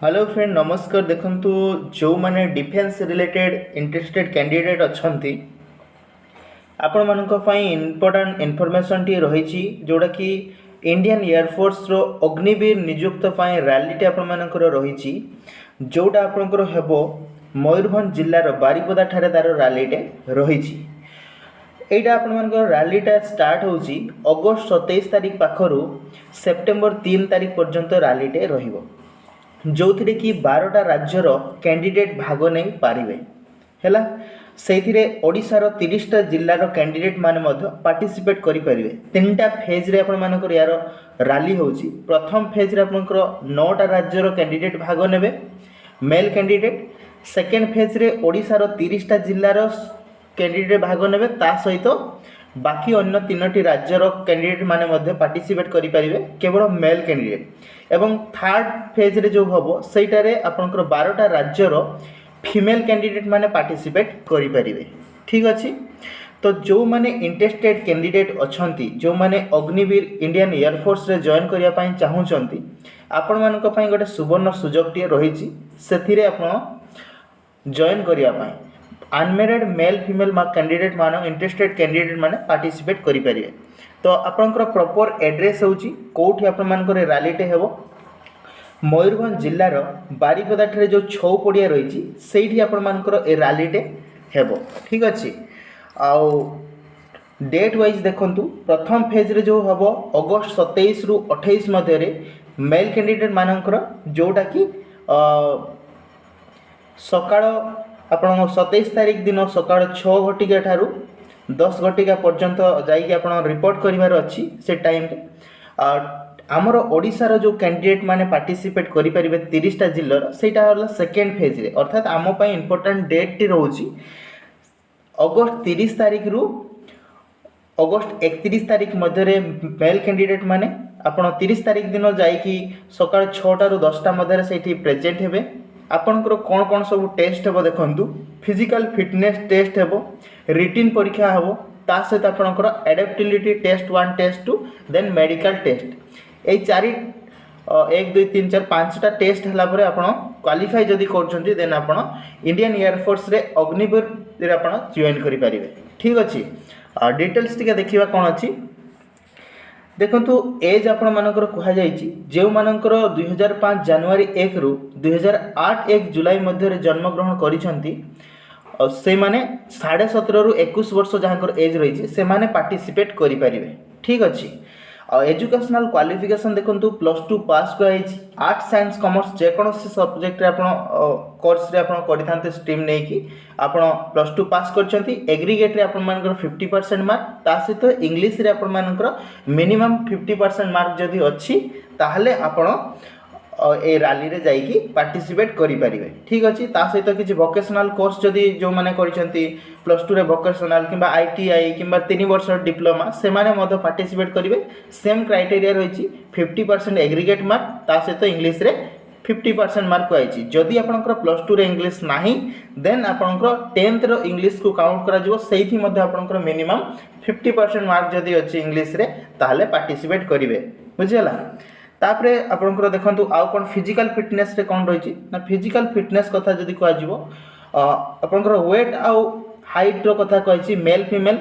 Hello friend नमस्कार। देखंतु जो माने डिफेंस रिलेटेड इंटरेस्टेड कैंडिडेट अछंती आपण मानक पई इम्पोर्टेंट इन्फॉर्मेशन टी रहिछि जोडा कि इंडियन एयरफोर्स रो अग्निवीर नियुक्त पई रैली टी आपण मानकर रहिछि जोडा आपनकर हेबो मयूरभंज जिल्ला रो बारिपदा ठारे तार रैली टे रहिछि। एटा आपण मानकर रैलीटा स्टार्ट होउछि अगस्त 27 तारिख पाखरु सेप्टेम्बर 3 तारिख पर्यंत रैलीटे रहिबो जो थी कि 12टा राज्यर कैंडिडेट भाग नहीं पारे है से ओडिशार 30टा जिलार कैंडिडेट माने पार्टिसिपेट करें। 3टा फेज रे आपण मानकर यार रैली होउछि। प्रथम फेज रे आपनकर 9टा राज्यर कैंडिडेट भाग नेबे मेल कैंडिडेट। सेकेंड फेज रे ओडिशार 30टा जिलार कैंडिडेट भाग नेबे ता सहित बाकी अन्य 3टी राज्यर कैंडिडेट माने पार्टिसिपेट करें केवल मेल कैंडिडेट। एवं थर्ड फेज रे जो हम सहीटारे आपंकर 12टा राज्यर फीमेल कैंडिडेट माने पार्टिसिपेट करें। ठीक अच्छे तो जो माने इंटरेस्टेड कैंडिडेट अच्छी जो माने अग्निवीर इंडियन एयरफोर्स रे जॉइन करने पाई चाहूँगी आपण मानक पई गोटे सुवर्ण सुजोग टी रही से आपण जॉइन करने अनमेरिड मेल फीमेल कैंडिडेट मान इंटरेस्टेड कैंडिडेट माने पार्टिसिपेट करें। तो आपंकर प्रॉपर एड्रेस होची कोठी आपण मानकर रैलीटे हेबो मयूरभंज जिल्लार बारिपदा ठारे जो छौ पड़िया रही से आपण मानकर ए रैलीटे हेबो। ठीक अच्छे आउ डेट वाइज देखंतु प्रथम फेज रे जो हम अगस्त 27 रु 28 मध्य मेल कैंडिडेट मानकर जोटा कि सकाळ आपण 27 तारिख दिन सकाळ 6 घटिका ठारू 10 घटिका पर्यंत जाइए आप रिपोर्ट करिवार अच्छी से टाइम रे आमर ओडिशार जो कैंडिडेट माने पार्टिसिपेट करें 30टा जिल्लार सेटा होला सेकेंड फेज रे अर्थात आम पई इंपोर्टेंट डेट टी रोची अगस्त 30 तारिख रु अगस्त 31 तारिख मध्य मेल कैंडिडेट माने आपण 30 तारिख दिन जाइकी सकाळ 6टा रु 10टा मध्य सेठी प्रेजेंट हेबे। आपनकर कौन कौन सब टेस्ट हे देखु फिजिकल फिटनेस टेस्ट हे रिटिन परीक्षा हे ता सहित आपनकर adaptability test 1 test 2 then medical test ए चारि 1 2 3 4 5टा टेस्ट हला परे आपण क्वालिफाई जदि करछन्ती देन आपण इंडियन एयरफोर्स रे अग्निवीर रे आपण जॉइन करि परिबे। ठीक अछि डिटेल्स टिके देखिबा कोन अछि देखंतु एज आपण मानकर कहा जायछि जेउ मानकर 2005 जनवरी 1 रु 2008 1 जुलाई मध्य जन्म ग्रहण करिसंती से माने 17.5 रु 21 वर्ष जहाँकर एज रही से माने पार्टिसिपेट करि परिबे। ठीक अछि एजुकेशनल क्वालिफिकेशन देखंतु +2 पास कराइछि आर्ट साइंस कॉमर्स जेकोसी सब्जेक्ट रे आपण कोर्स रे आपण करिथांते स्ट्रीम नै कि आपण +2 पास करछंती एग्रीगेट रे आपण मानकर 50% मार्क ता सहित इंग्लिश रे आपण मानकर मिनिमम 50% मार्क जदि अछि ताहले आपण ए रैली रे जाइकी पार्टिसिपेट करि परिबे। ठीक अछि ता सहित किछि वोकेशनल कोर्स जदि जो माने करिसंती +2 रे वोकेशनल किबा आईटीआई किबा 3 वर्ष डिप्लोमा से माने मधे पार्टिसिपेट करिवे। सेम क्राइटेरिया रहिछि 50% एग्रीगेट मार्क ता सहित इंग्लिश रे 50% मार्क आइछि। जदि आपनकर +2 रे इंग्लिश नाही देन आपनकर 10th रो इंग्लिश को काउंट करा जिवो सेहिथि मधे आपनकर मिनिमम 50% मार्क जदि अछि इंग्लिश रे ताहले पार्टिसिपेट करिवे। बुझियला तापरे आपनकर देखंतु आउ कोन फिजिकल फिटनेस रे कोन रहिछि ना फिजिकल फिटनेस कथा जदि कह जिवो आपनकर वेट आउ हाइट रो कथा कहिछि मेल फीमेल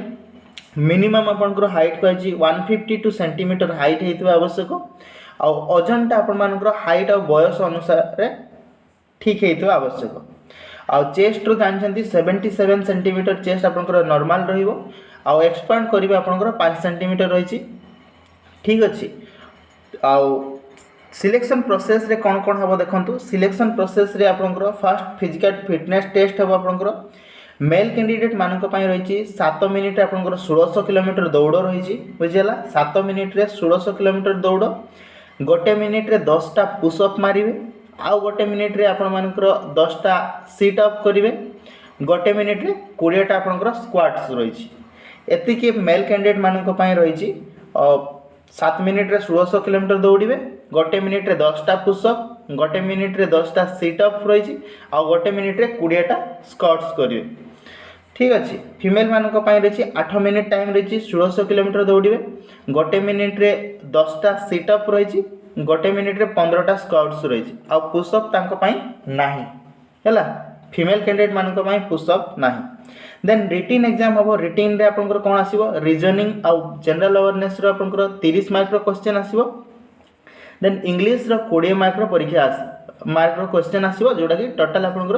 मिनिमम आपनकर हाइट कहिछि 152 सेंटीमीटर हाइट हेतु आवश्यक आ ओजनटा आपण मानकर हाइट और बयस अनुसार ठीक हेतु आवश्यक आ चेस्ट रो जानछंती 77 सेंटीमीटर चेस्ट आपनकर नॉर्मल रहिबो आ एक्सपांड करिवे आपनकर 5 सेंटीमीटर रहिछि। ठीक अछि आउ सिलेक्शन प्रोसेस रे कौन कौन हम देखंतु सिलेक्शन प्रोसेस रे आपनकर फर्स्ट फिजिकल फिटनेस टेस्ट हम आपनकर मेल कैंडिडेट मानक पई रहिछि 7 मिनिट आपनकर 1600 किलोमीटर दौड़ रहिछि। बुझियला 7 मिनिट रे 1600 किलोमीटर दौड़ 1 मिनिट रे 10टा पुशअप मारिवे आउ 1 मिनिट रे आपण मानकर 10टा सिट अप करिवे 1 मिनिट रे 20टा आपनकर स्क्वाट्स रहिछि। एतिके मेल कैंडिडेट मानक पई रहिछि 7 मिनिट रे 1600 किलोमीटर दौड़े 1 मिनिट रे 10टा पुशअप 1 मिनिट रे 10टा सिटअप रही आ 1 मिनिट रे 20टा स्क्वाट्स करेंगे। ठीक अच्छे फीमेल मानक रही 8 मिनिट टाइम रही 1600 किलोमीटर दौड़े 1 मिनिट रे 10टा सिटअप रही गोटे मिनिट रे 15टा स्क्वाट्स रही आ पुशअप तांको पई नाही हैला फीमेल कैंडिडेट मानक पई पुशअप नाही देन रिटन एग्जाम हम रिटन रे आपनकर कोन आसीबो रीजनिंग आ जनरल अवेयरनेस रो आपनकर 30 मार्क रो क्वेश्चन आसीबो देन इंग्लिश रो 20 मार्क रो परीक्षा मार्क रो क्वेश्चन आसीबो जोटा कि टोटल आपनकर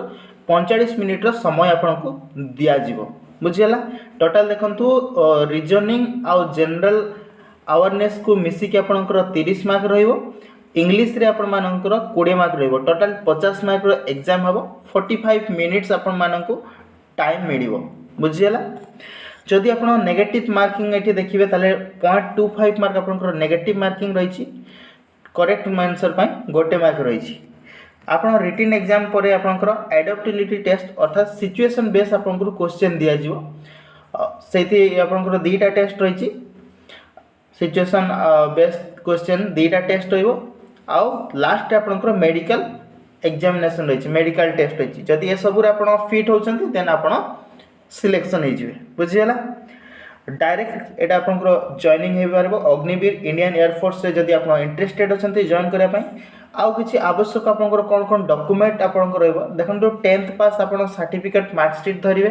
45 मिनिट रो समय आपनको दिया जिवो बुझियला टोटल देखंतु रीजनिंग आ जनरल अवेयरनेस को मिसिक आपनकर 30 मार्क रहिबो इंग्लिश रे आपण मानकर 20 मार्क रहिबो टोटल 50 मार्क रो एग्जाम हबो 45 मिनिट्स आपण माननको टाइम मिलिबो बुझियला जदि आपण नेगेटिव मार्किंग एठी देखिबे ताले 0.25 मार्क आपनकर नेगेटिव मार्किंग रहिछि करेक्ट आंसर पय गोटे मार्क रहिछि आपण रिटन एग्जाम परे आपनकर एडाप्टिबिलिटी टेस्ट अर्थात सिचुएशन बेस आपनकर क्वेश्चन दिया जिवो सेति आपनकर दुईटा टेस्ट रहिछि सिचुएशन बेस्ड क्वेश्चन दुईटा टेस्ट रहिबो आ लास्ट आपनकर मेडिकल एग्जामिनेशन रहिछि मेडिकल टेस्ट रहिछि जदि ए सब रे आपण फिट होछंती देन आपण सिलेक्शन हे जिवे बुझियला डायरेक्ट एटा आपनकर जॉइनिंग हे पारबो अग्निवीर इंडियन एयर फोर्स रे जदि आपण इंटरेस्टेड अछंती जॉइन करिया पई आउ किछि आवश्यक आपनकर कोन कोन डॉक्यूमेंट आपनकर रहबो देखंतु 10th पास आपण सर्टिफिकेट मार्कशीट धरिबे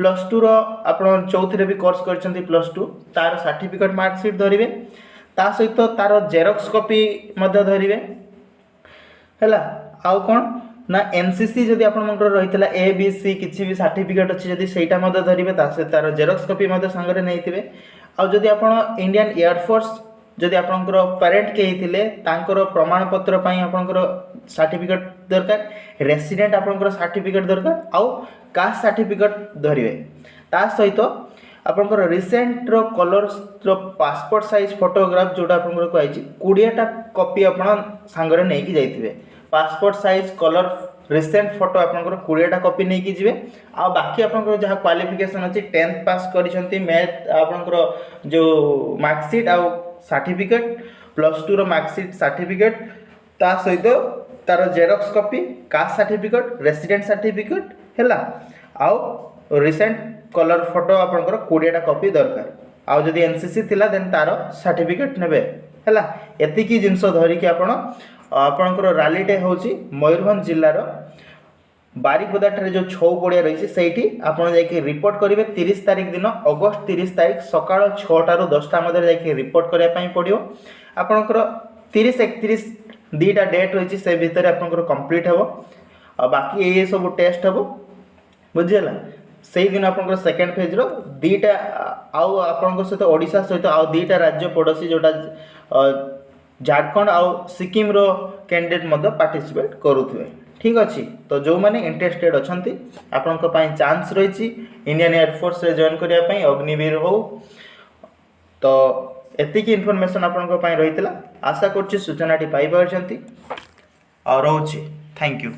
+2 रो आपण चौथी रे भी कोर्स करछंती +2 तार सर्टिफिकेट मार्कशीट धरिबे ता सहित तार जेरॉक्स कॉपी मध्य धरिबे हैला आउ कोन ना एनसीसी जदि आपण मंगर रहितला ए बी सी किछि भी सर्टिफिकेट अछि जदि सेटा मध्य धरिबे ता से तार जेरॉक्स कॉपी मध्य संगरे नैथिबे आउ जदि आपण इंडियन एयर फोर्स जदि आपनकर पेरेंट के हिथिले तांकर प्रमाण पत्र पई आपनकर सर्टिफिकेट दरकार रेसिडेंट आपनकर सर्टिफिकेट दरकार आउ कास्ट सर्टिफिकेट धरिबे ता सहित आपनकर रिसेंट रो कलर्स रो पासपोर्ट साइज फोटोग्राफ जोटा आपनकर कहैछि 20 टा कॉपी आपण संगरे नै कि जाइथिबे passport size colour recent photo आपनकर 20 टा कॉपी नै कि जिवे आ बाकी आपनकर जहा क्वालिफिकेशन अछि 10th पास करिसंती मैथ आपनकर जो मार्कशीट आ सर्टिफिकेट +2 रो मार्कशीट सर्टिफिकेट ता सहित तार xerox copy caste certificate resident certificate हैला आउ रिसेंट कलर फोटो आपनकर 20 टा कॉपी दरकार आउ जदि एनसीसी थिला देन तार सर्टिफिकेट नेबे हैला एति की जिंस धरि के आपनकर रैली डे होची मयूरभंज जिल्ला रो बारीपदा ठारे जो छौ पड़िया रही से आपड़ जाकि रिपोर्ट करेंगे 30 तारिख दिन अगस्त 30 तारिख सकाळ 6टा ରୁ 10टा मध्य जाकि रिपोर्ट करने पड़ो आपणकर 30-31 दुईटा डेट रही से भितर आपंकर कंप्लीट हे बाकी ये सब टेस्ट हे बुझीगला से दिन आपंकर सेकेंड फेज रो दुईटा आउ आपंकर सहित ओडिशा सहित आउ दुईटा राज्य पड़ोसी जोटा झारखंड आउ सिक्किम रो कैंडिडेट मध्य पार्टिसिपेट करुथे ठीक अच्छी तो जो मैंने इंटरेस्टेड अच्छा आपण चांस रही इंडियन एयरफोर्स रे जॉइन करने अग्निवीर हो तो एतिक इनफॉरमेशन आपण रही आशा कर सूचनाटी पाई पार्टी और रोचे थैंक यू।